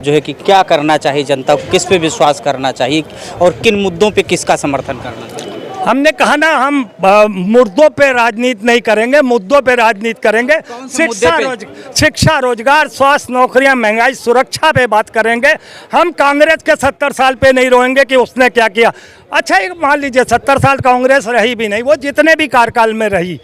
जो है कि क्या करना चाहिए जनता को, किस पे विश्वास करना चाहिए और किन मुद्दों पे किसका समर्थन करना चाहिए? हमने कहा ना, हम मुद्दों पे राजनीति नहीं करेंगे, मुद्दों पे राजनीति करेंगे। शिक्षा, रोजगार, स्वास्थ्य, नौकरियां, महंगाई, सुरक्षा पे बात करेंगे। हम कांग्रेस के 70 साल पे नहीं रोएंगे कि उसने क्या किया। अच्छा, एक मान लीजिए 70 साल कांग्रेस रही भी नहीं, वो जितने भी कार्यकाल में रही,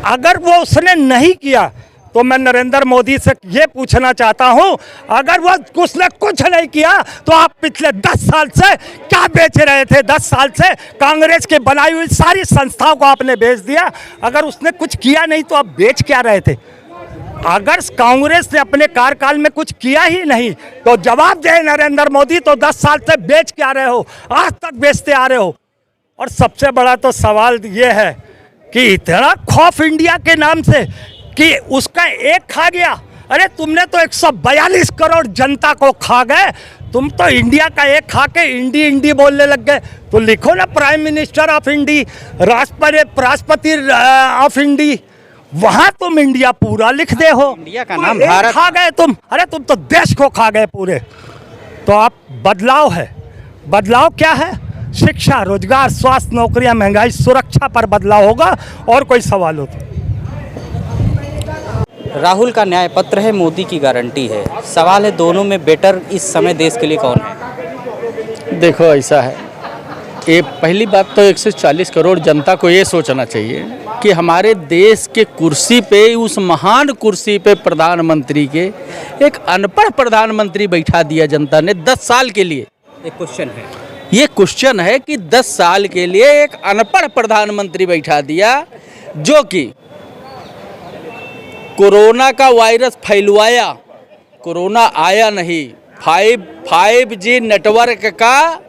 अगर वो उसने नहीं किया तो मैं नरेंद्र मोदी से ये पूछना चाहता हूं, अगर वो उसने कुछ नहीं किया तो आप पिछले 10 साल से क्या बेच रहे थे? 10 साल से कांग्रेस की बनाई हुई सारी संस्थाओं को आपने बेच दिया। अगर उसने कुछ किया नहीं तो आप बेच क्या रहे थे? अगर कांग्रेस ने अपने कार्यकाल में कुछ किया ही नहीं तो जवाब दे नरेंद्र मोदी, तो 10 साल से बेच क्या रहे हो? आज तक बेचते आ रहे हो। और सबसे बड़ा तो सवाल ये है कि इतना खौफ इंडिया के नाम से कि उसका एक खा गया। अरे तुमने तो 142 करोड़ जनता को खा गए, तुम तो इंडिया का एक खा के इंडी इंडी बोलने लग गए। तो लिखो ना प्राइम मिनिस्टर ऑफ इंडी, राष्ट्रपति ऑफ इंडी, वहां तुम इंडिया पूरा लिख दे हो। इंडिया का नाम भारत खा गए तुम। अरे तुम तो देश को खा गए पूरे। तो आप बदलाव है, बदलाव क्या है? शिक्षा, रोजगार, स्वास्थ्य, नौकरियां, महंगाई, सुरक्षा पर बदलाव होगा। और कोई सवाल हो तो राहुल का न्याय पत्र है, मोदी की गारंटी है। सवाल है दोनों में बेटर इस समय देश के लिए कौन है? देखो, ऐसा है, ये पहली बात तो 140 करोड़ जनता को ये सोचना चाहिए कि हमारे देश के कुर्सी पे, उस महान कुर्सी पे प्रधानमंत्री के एक अनपढ़ प्रधानमंत्री बैठा दिया जनता ने 10 साल के लिए। एक क्वेश्चन है, ये क्वेश्चन है कि 10 साल के लिए एक अनपढ़ प्रधानमंत्री बैठा दिया, जो कि कोरोना का वायरस फैलवाया, कोरोना आया नहीं, 5G नेटवर्क का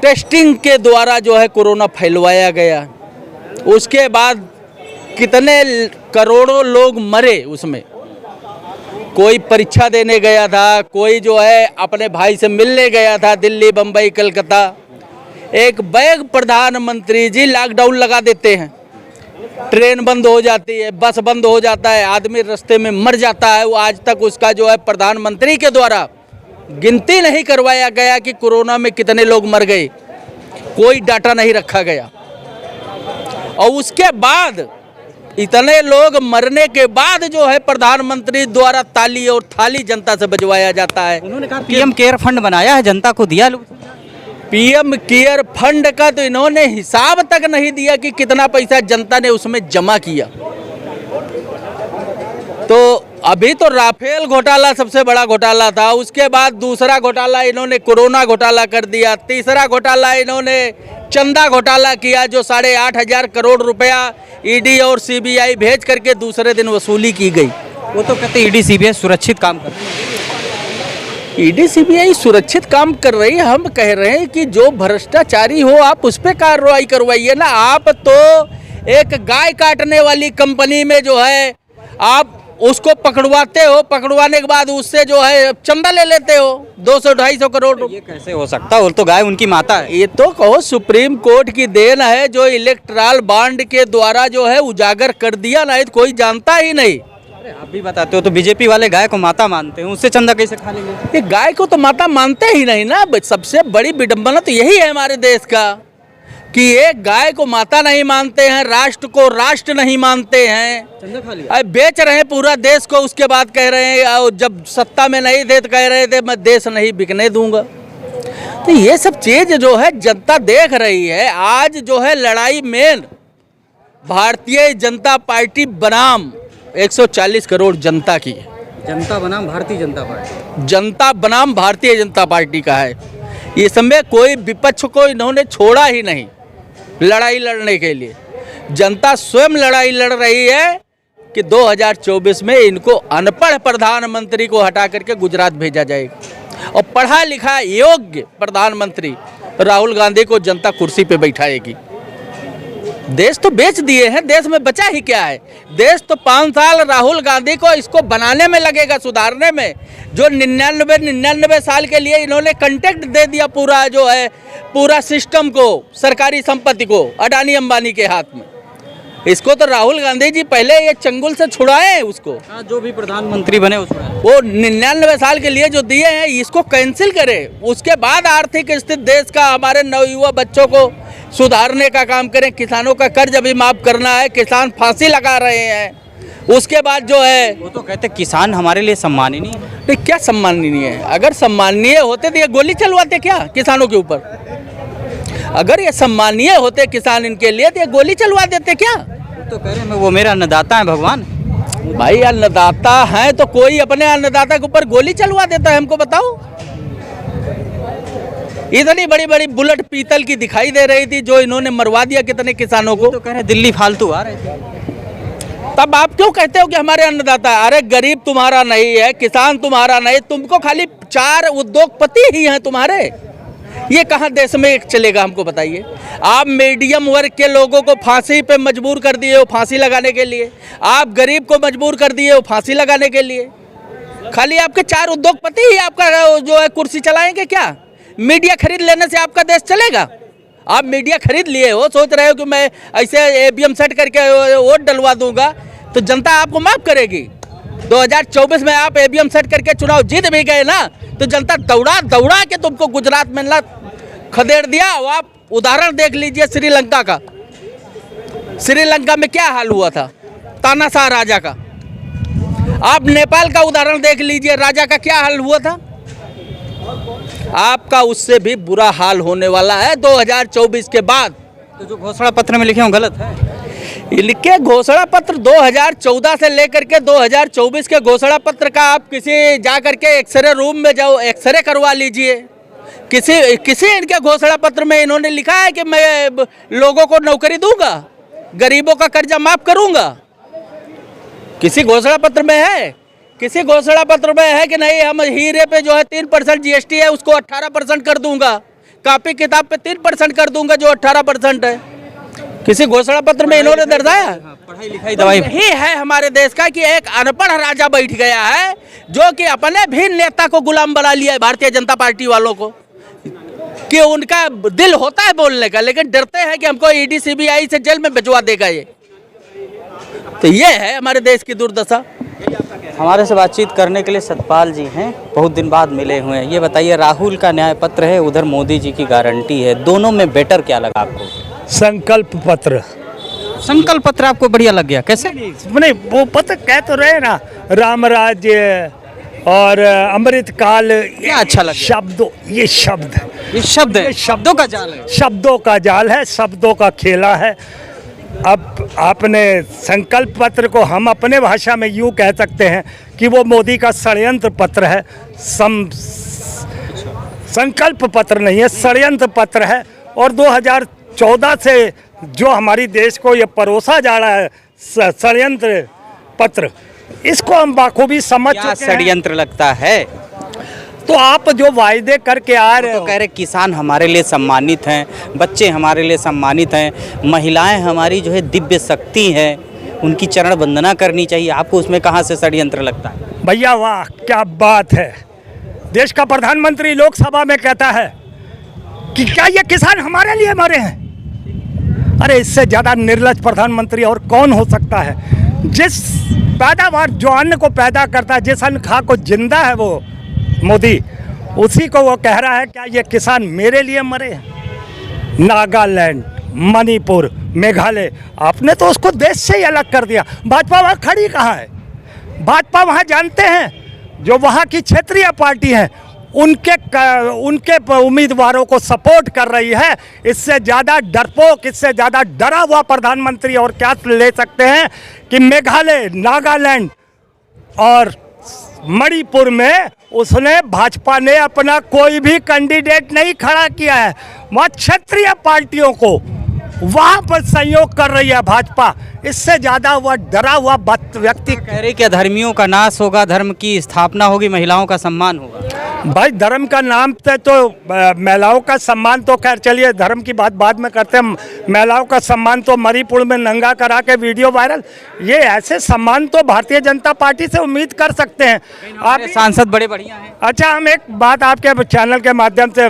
टेस्टिंग के द्वारा जो है कोरोना फैलवाया गया। उसके बाद कितने करोड़ों लोग मरे उसमें। कोई परीक्षा देने गया था, कोई जो है अपने भाई से मिलने गया था दिल्ली, बम्बई, कलकत्ता। एक बैग प्रधानमंत्री जी लॉकडाउन लगा देते हैं, ट्रेन बंद हो जाती है, बस बंद हो जाता है, आदमी रास्ते में मर जाता है। वो आज तक उसका जो है प्रधानमंत्री के द्वारा गिनती नहीं करवाया गया कि कोरोना में कितने लोग मर गए, कोई डाटा नहीं रखा गया। और उसके बाद इतने लोग मरने के बाद जो है प्रधानमंत्री द्वारा ताली और थाली जनता से बजवाया जाता है। उन्होंने कहा पीएम केयर फंड बनाया है, जनता को दिया। पीएम केयर फंड का तो इन्होंने हिसाब तक नहीं दिया कि कितना पैसा जनता ने उसमें जमा किया। तो अभी तो राफेल घोटाला सबसे बड़ा घोटाला था, उसके बाद दूसरा घोटाला इन्होंने कोरोना घोटाला कर दिया, तीसरा घोटाला इन्होंने चंदा घोटाला किया, जो 8,500 करोड़ रुपया ईडी और सीबीआई भेज करके दूसरे दिन वसूली की गई। वो तो कहते ईडी सीबीआई सुरक्षित काम कर रही है। ईडी सीबीआई सुरक्षित काम कर रही है। हम कह रहे हैं कि जो भ्रष्टाचारी हो आप उस पर कार्रवाई करवाइए ना। आप तो एक गाय काटने वाली कंपनी में जो है आप उसको पकड़वाते हो, पकड़वाने के बाद उससे जो है चंदा ले लेते हो 200-250 करोड़। ये कैसे हो सकता है? वो तो गाय उनकी माता है। ये तो कहो सुप्रीम कोर्ट की देन है, जो इलेक्ट्राल बॉन्ड के द्वारा जो है उजागर कर दिया, नहीं तो कोई जानता ही नहीं। अरे आप भी बताते हो तो बीजेपी वाले गाय को माता मानते हैं, उससे चंदा कैसे खा लेंगे? ये गाय को तो माता मानते ही नहीं ना। सबसे बड़ी विडंबना तो यही है हमारे देश का कि एक गाय को माता नहीं मानते हैं, राष्ट्र को राष्ट्र नहीं मानते हैं, चंदा खा लिया। अब बेच रहे हैं पूरा देश को। उसके बाद कह रहे हैं, जब सत्ता में नहीं थे तो कह रहे थे मैं देश नहीं बिकने दूंगा। तो ये सब चीज जो है जनता देख रही है। आज जो है लड़ाई मेन भारतीय जनता पार्टी बनाम 140 करोड़ जनता की है। जनता बनाम भारतीय जनता पार्टी, जनता बनाम भारतीय जनता पार्टी का है। ये समय कोई विपक्ष को इन्होंने छोड़ा ही नहीं लड़ाई लड़ने के लिए। जनता स्वयं लड़ाई लड़ रही है कि 2024 में इनको अनपढ़ प्रधानमंत्री को हटा करके गुजरात भेजा जाएगा और पढ़ा लिखा योग्य प्रधानमंत्री राहुल गांधी को जनता कुर्सी पे बैठाएगी। देश तो बेच दिए हैं, देश में बचा ही क्या है? देश तो 5 साल राहुल गांधी को इसको बनाने में लगेगा, सुधारने में। जो 99 साल के लिए इन्होंने कंटेक्ट दे दिया पूरा जो है पूरा सिस्टम को, सरकारी संपत्ति को अडानी अंबानी के हाथ में। इसको तो राहुल गांधी जी पहले ये चंगुल से छुड़ाए उसको। हाँ, जो भी प्रधानमंत्री बने उसमें वो 99 साल के लिए जो दिए हैं इसको कैंसिल करे, उसके बाद आर्थिक स्थिति देश का, हमारे नवयुवा बच्चों को सुधारने का काम करें। किसानों का कर्ज अभी माफ करना है, किसान फांसी लगा रहे हैं। उसके बाद जो है वो तो कहते किसान हमारे लिए सम्माननीय नहीं है। तो क्या सम्माननीय है? अगर सम्माननीय होते तो ये गोली चलवाते क्या किसानों के ऊपर? अगर ये सम्माननीय होते किसान इनके लिए तो ये गोली चलवा देते क्या? तो कह रहे हैं वो मेरा अन्नदाता है भगवान। भाई अन्नदाता है तो कोई अपने अन्नदाता के ऊपर गोली चलवा देता है? हमको बताओ। इतनी बड़ी बड़ी बुलेट पीतल की दिखाई दे रही थी जो इन्होंने मरवा दिया कितने किसानों को। तो कह रहे दिल्ली फालतू आ रहे थे। तब आप क्यों कहते हो कि हमारे अन्नदाता? अरे गरीब तुम्हारा नहीं है, किसान तुम्हारा नहीं, तुमको खाली 4 उद्योगपति ही हैं तुम्हारे। ये कहाँ देश में एक चलेगा? हमको बताइए। आप मीडियम वर्ग के लोगों को फांसी पे मजबूर कर दिए हो, फांसी लगाने के लिए। आप गरीब को मजबूर कर दिए हो फांसी लगाने के लिए। खाली आपके 4 उद्योगपति ही आपका जो है कुर्सी चलाएंगे क्या? मीडिया खरीद लेने से आपका देश चलेगा? आप मीडिया खरीद लिए हो, सोच रहे हो कि मैं ऐसे ईवीएम सेट करके वोट डलवा दूंगा तो जनता आपको माफ करेगी। 2024 में आप ईवीएम सेट करके चुनाव जीत भी गए ना, तो जनता दौड़ा दौड़ा के तुमको गुजरात में ना खदेड़ दिया। आप उदाहरण देख लीजिए श्रीलंका का। श्रीलंका में क्या हाल हुआ था तानाशाह राजा का। आप नेपाल का उदाहरण देख लीजिए, राजा का क्या हाल हुआ था। आपका उससे भी बुरा हाल होने वाला है 2024 के बाद। तो जो घोषणा पत्र में लिखे हो गलत है। लिखे घोषणा पत्र 2014 से लेकर के 2024 के घोषणा पत्र का आप किसी जा करके एक्सरे रूम में जाओ, एक्सरे करवा लीजिए। किसी इनके घोषणा पत्र में इन्होंने लिखा है कि मैं लोगों को नौकरी दूंगा, गरीबों का कर्जा माफ करूंगा? किसी घोषणा पत्र में है? किसी घोषणा पत्र में है कि नहीं हम हीरे पे जो है 3% जीएसटी है उसको 18% कर दूंगा, कॉपी किताब पे 3% कर दूंगा जो 18% है? किसी घोषणा पत्र में इन्होंने दर्शाया? पढ़ाई लिखाई दवाई यही है हमारे देश का कि एक अनपढ़ राजा बैठ गया है जो कि अपने भी नेता को गुलाम बना लिया है, भारतीय जनता पार्टी वालों को, कि उनका दिल होता है बोलने का लेकिन डरते हैं कि हमको ईडी सीबीआई से जेल में भिजवा देगा ये। तो ये है हमारे देश की दुर्दशा। हमारे से बातचीत करने के लिए सतपाल जी हैं, बहुत दिन बाद मिले हुए हैं। ये बताइए, राहुल का न्याय पत्र है, उधर मोदी जी की गारंटी है, दोनों में बेटर क्या लगा आपको? संकल्प पत्र। संकल्प पत्र आपको बढ़िया लग गया? कैसे? नहीं, वो पत्र कह तो रहे ना, राम राज्य और अमृत काल। क्या अच्छा लगा? शब्दों, ये शब्द है, शब्दों का जाल है। शब्दों का जाल है, शब्दों का खेला है। अब आपने संकल्प पत्र को हम अपने भाषा में यूँ कह सकते हैं कि वो मोदी का षड्यंत्र पत्र है। संकल्प पत्र नहीं है, षड्यंत्र पत्र है। और 2014 से जो हमारी देश को ये परोसा जा रहा है षड्यंत्र पत्र, इसको हम बाखूबी समझ चुके हैं। षड्यंत्र लगता है तो आप जो वायदे करके आ रहे तो कह रहे किसान हमारे लिए सम्मानित हैं, बच्चे हमारे लिए सम्मानित हैं, महिलाएं हमारी जो है दिव्य शक्ति हैं, उनकी चरण वंदना करनी चाहिए। आपको उसमें कहाँ से षड्यंत्र लगता है? भैया वाह, क्या बात है। देश का प्रधानमंत्री लोकसभा में कहता है कि क्या ये किसान हमारे लिए मरे हैं? अरे इससे ज़्यादा निर्लज प्रधानमंत्री और कौन हो सकता है? जिस पैदावार, जो अन्न को पैदा करता है, जिस अन्न खा को जिंदा है वो मोदी, उसी को वो कह रहा है क्या ये किसान मेरे लिए मरे हैं? नागालैंड, मणिपुर, मेघालय, आपने तो उसको देश से ही अलग कर दिया। भाजपा वहाँ खड़ी कहाँ है? भाजपा वहाँ जानते हैं जो वहाँ की क्षेत्रीय पार्टी है उनके उम्मीदवारों को सपोर्ट कर रही है। इससे ज़्यादा डरपोक, इससे ज़्यादा डरा हुआ प्रधानमंत्री और क्या ले सकते हैं कि मेघालय, नागालैंड और मणिपुर में उसने, भाजपा ने अपना कोई भी कैंडिडेट नहीं खड़ा किया है। वहाँ क्षेत्रीय पार्टियों को वहाँ पर सहयोग कर रही है भाजपा। इससे ज़्यादा वह डरा हुआ व्यक्ति कह रहे कि धर्मियों का नाश होगा, धर्म की स्थापना होगी, महिलाओं का सम्मान होगा। भाई धर्म का नाम पे तो महिलाओं का सम्मान तो खैर चलिए धर्म की बात बाद में करते हैं। महिलाओं का सम्मान तो मणिपुर में नंगा करा के वीडियो वायरल, ये ऐसे सम्मान तो भारतीय जनता पार्टी से उम्मीद कर सकते हैं आप। सांसद बड़े बढ़िया हैं। अच्छा, हम एक बात आपके चैनल के माध्यम से,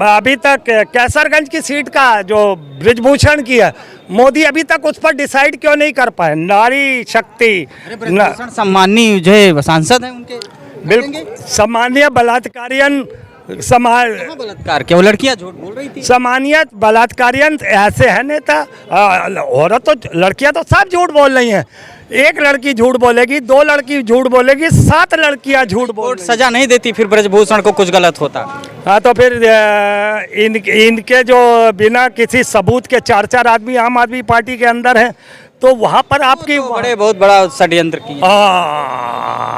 अभी तक कैसरगंज की सीट का जो ब्रिजभूषण की है, मोदी अभी तक उस पर डिसाइड क्यों नहीं कर पाए? नारी शक्ति सम्मानी जो है सांसद हैं उनके, बिल्कुल सामान्य बलात्कारियन बलात्कार क्या वो लड़कियां झूठ बोल रही थी? सामान्य बलात्कारियन ऐसे है नेता, औरत तो लड़कियां तो सब झूठ बोल रही हैं। एक लड़की झूठ बोलेगी, 2 लड़की झूठ बोलेगी, 7 लड़कियां झूठ बोल रही हैं। सजा नहीं देती फिर ब्रजभूषण को कुछ गलत होता? हाँ, तो फिर इनके जो बिना किसी सबूत के 4 आदमी आम आदमी पार्टी के अंदर हैं, तो वहाँ पर आपकी तो बड़े बहुत बड़ा षड्यंत्र की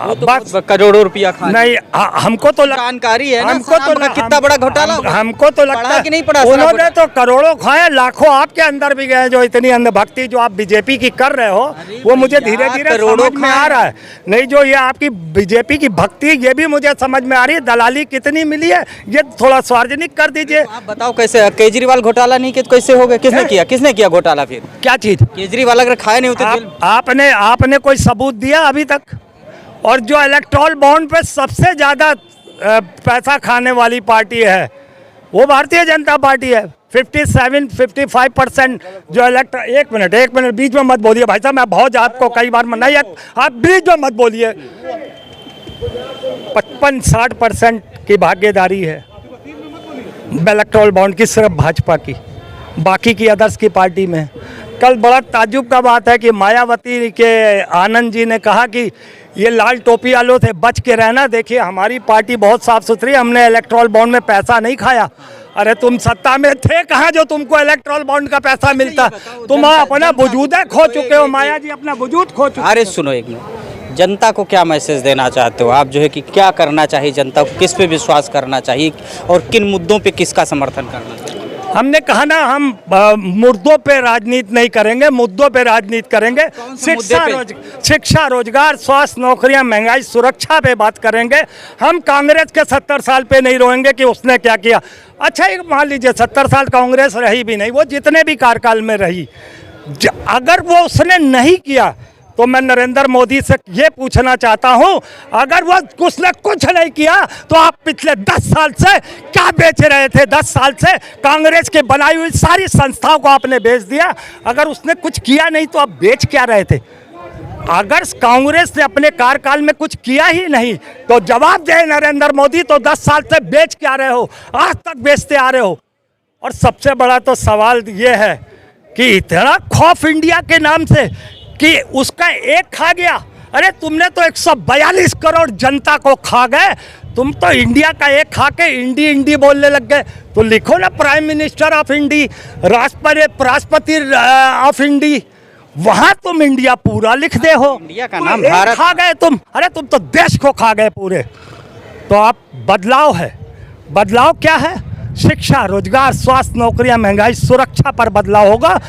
वो तो बस करोड़ों रुपया खा नहीं, हमको तो जानकारी है ना, हमको तो कितना बड़ा घोटाला हमको तो लगता है कि नहीं पड़ा। उन्होंने तो करोड़ों खाए, लाखों आपके अंदर भी गए। जो इतनी अंधभक्ति जो आप बीजेपी की कर रहे हो, वो मुझे धीरे धीरे समझ में आ रहा है। नहीं, जो ये आपकी बीजेपी की भक्ति, ये भी मुझे समझ में आ रही है। दलाली कितनी मिली है, ये थोड़ा सार्वजनिक कर दीजिए। आप बताओ कैसे केजरीवाल घोटाला नहीं किया तो कैसे हो गया? किसने किया घोटाला? फिर क्या चीज? केजरीवाल अगर खाए नहीं होते आपने कोई सबूत दिया अभी तक? और जो इलेक्ट्रॉल बॉन्ड पे सबसे ज्यादा पैसा खाने वाली पार्टी है वो भारतीय जनता पार्टी है। 57-55% जो एक मिनट बीच में मत बोलिए भाई साहब, मैं बहुत आपको कई बार मना, आप बीच में मत बोलिए। 55-60% की भागीदारी है इलेक्ट्रॉल बॉन्ड की सिर्फ भाजपा की, बाकी की अदर्स की पार्टी में। कल बड़ा ताज्जुब का बात है कि मायावती के आनंद जी ने कहा कि ये लाल टोपी वालों से बच के रहना। देखिए, हमारी पार्टी बहुत साफ सुथरी, हमने इलेक्ट्रॉल बॉन्ड में पैसा नहीं खाया। अरे तुम सत्ता में थे कहाँ जो तुमको इलेक्ट्रॉल बॉन्ड का पैसा मिलता? तुम अपना वजूद खो चुके हो, माया जी अपना वजूद खो चुके। अरे सुनो एक मिनट, जनता को क्या मैसेज देना चाहते हो आप, जो है कि क्या करना चाहिए जनता को, किस पे विश्वास करना चाहिए और किन मुद्दों पे किसका समर्थन करना चाहिए? हमने कहा ना, हम मुद्दों पे राजनीति नहीं करेंगे, मुद्दों पे राजनीति करेंगे। शिक्षा, रोजगार, स्वास्थ्य, नौकरियां, महंगाई, सुरक्षा पे बात करेंगे। हम कांग्रेस के 70 साल पे नहीं रोएंगे कि उसने क्या किया। अच्छा, एक मान लीजिए 70 साल कांग्रेस रही भी नहीं, वो जितने भी कार्यकाल में रही, अगर वो उसने नहीं किया तो मैं नरेंद्र मोदी से ये पूछना चाहता हूं, अगर वो उसने कुछ नहीं किया तो आप पिछले 10 साल से क्या बेच रहे थे? 10 साल से कांग्रेस के बनाई हुई सारी संस्थाओं को आपने बेच दिया। अगर उसने कुछ किया नहीं तो आप बेच क्या रहे थे? अगर कांग्रेस ने अपने कार्यकाल में कुछ किया ही नहीं तो जवाब दे नरेंद्र मोदी, तो 10 साल से बेच क्या रहे हो? आज तक बेचते आ रहे हो। और सबसे बड़ा तो सवाल ये है कि इतना खौफ इंडिया के नाम से कि उसका एक खा गया। अरे तुमने तो 142 करोड़ जनता को खा गए, तुम तो इंडिया का एक खा के इंडी बोलने लग गए। तो लिखो ना प्राइम मिनिस्टर ऑफ इंडी, राष्ट्रपति ऑफ इंडी, वहां तुम इंडिया पूरा लिख दे हो। इंडिया का नाम भारत खा गए तुम। अरे तुम तो देश को खा गए पूरे। तो आप बदलाव है, बदलाव क्या है? शिक्षा, रोजगार, स्वास्थ्य, नौकरियां, महंगाई, सुरक्षा पर बदलाव होगा।